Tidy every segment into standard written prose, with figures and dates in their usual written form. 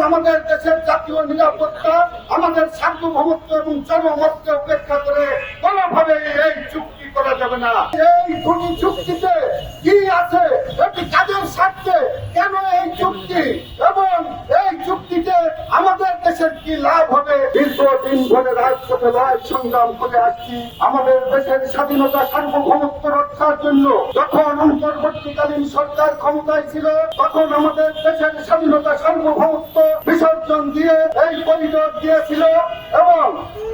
আমাদের দেশের জাতীয় নিরাপত্তা, আমাদের সার্বভৌমত্ব এবং জনমতকে উপেক্ষা করে কোনোভাবে এই চুক্তি করা যাবে না। এই দুটি চুক্তিতে কি আছে, এটি কাদের স্বার্থে, কেন এই চুক্তি এবং এই চুক্তিতে আমাদের দেশের কি লাভ হবে? দীর্ঘদিন ধরে রাজপথে লড়াই সংগ্রাম করে আসছি আমাদের দেশের স্বাধীনতা সার্বভৌমত্ব রক্ষার জন্য। যখন অন্তর্বর্তীকালীন সরকার ক্ষমতায় ছিল তখন আমাদের দেশের স্বাধীনতা সার্বভৌমত্ব বিসর্জন দিয়ে এই করিডোর দিয়েছিল এবং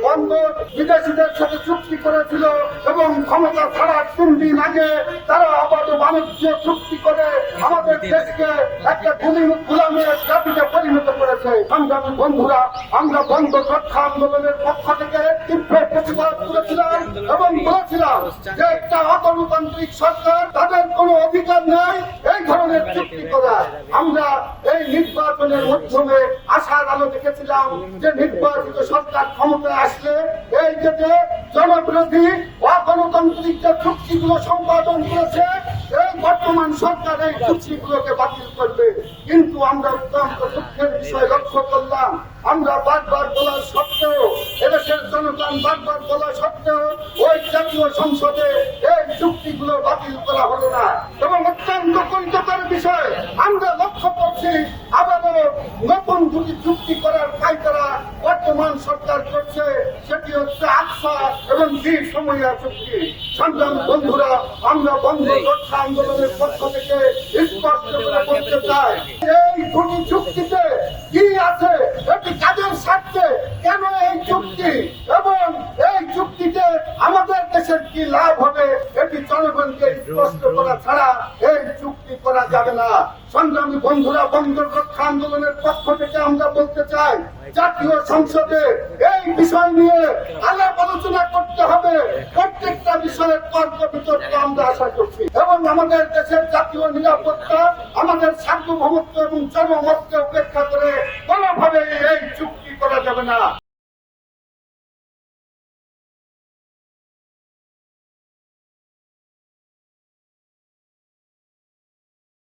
বন্দর বিদেশিদের সাথে চুক্তি করেছিল এবং ক্ষমতা ছাড়ার 3 দিন আগে তারা অবাধ বাণিজ্য চুক্তি করে আমাদের দেশকে একটা গোলামের জাতিতে পরিণত করেছে। সংগ্রামী বন্ধুরা, আমরা বন্দর রক্ষা আন্দোলনের পক্ষ থেকে তীব্র প্রতিবাদ করেছিলাম এবং বলেছিলাম যে একটা অগণতান্ত্রিক সরকার, তাদের কোনো অধিকার নাই এই ধরনের চুক্তি করার। আমরা এই নির্বাচনের মাধ্যমে আশার আলো দেখেছিলাম যে নির্বাচিত সরকার ক্ষমতায় আসলে এই যে জনবিরোধী অগণতান্ত্রিক যে চুক্তিগুলো সম্পাদন করেছে এই বর্তমান সরকার এই চুক্তিগুলোকে বাতিল করবে। কিন্তু আমরা অত্যন্ত দুঃখের বিষয় লক্ষ্য করলাম, আমরা বারবার বলার সত্ত্বেও, এদেশের জনগণ বারবার বলা সত্ত্বেও ওই জাতীয় সংসদে এই চুক্তিগুলো বাতিল করা হলো না। এবং অত্যন্ত পরিতাপের বিষয় আমরা লক্ষ্য করছি আবারও নতুন দুটি চুক্তি করার কায়দারা বর্তমান সরকার করছে, সেটি হচ্ছে আকসা এবং বীর সময়া চুক্তি। সংগ্রামী বন্ধুরা, আমরা বন্দর রক্ষা আন্দোলনের পক্ষ থেকে স্পষ্ট করে বলতে চাই, এই দুটি চুক্তিতে কি আছে, এটি কাদের স্বার্থে, কেন এই চুক্তি এবং এই চুক্তিতে আমাদের দেশের কি লাভ হবে, এটি জনগণকে স্পষ্ট করা ছাড়া এই চুক্তি করা যাবে না। সংগ্রামী বন্ধুরা, বন্দর রক্ষা আন্দোলনের পক্ষ থেকে আমরা বলতে চাই, জাতীয় সংসদে এই বিষয় নিয়ে আলাপ আলোচনা করতে হবে। প্রত্যেকটা বিষয়ের তর্ক বিতর্ক আমরা আশা করছি এবং আমাদের দেশের জাতীয় নিরাপত্তা, আমাদের সার্বভৌমত্ব এবং জনমতকে উপেক্ষা করে কোনোভাবে এই চুক্তি করা যাবে না।